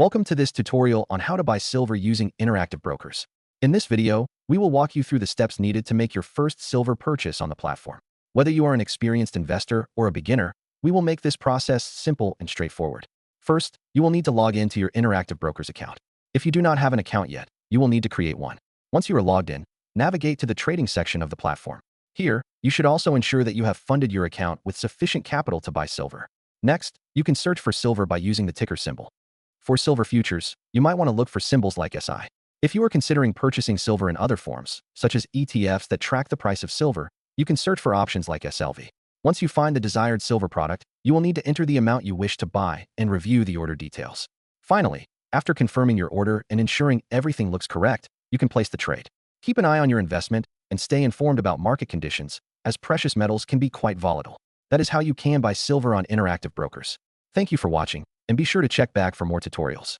Welcome to this tutorial on how to buy silver using Interactive Brokers. In this video, we will walk you through the steps needed to make your first silver purchase on the platform. Whether you are an experienced investor or a beginner, we will make this process simple and straightforward. First, you will need to log into your Interactive Brokers account. If you do not have an account yet, you will need to create one. Once you are logged in, navigate to the trading section of the platform. Here, you should also ensure that you have funded your account with sufficient capital to buy silver. Next, you can search for silver by using the ticker symbol. For silver futures, you might want to look for symbols like SI. If you are considering purchasing silver in other forms, such as ETFs that track the price of silver, you can search for options like SLV. Once you find the desired silver product, you will need to enter the amount you wish to buy and review the order details. Finally, after confirming your order and ensuring everything looks correct, you can place the trade. Keep an eye on your investment and stay informed about market conditions, as precious metals can be quite volatile. That is how you can buy silver on Interactive Brokers. Thank you for watching, and be sure to check back for more tutorials.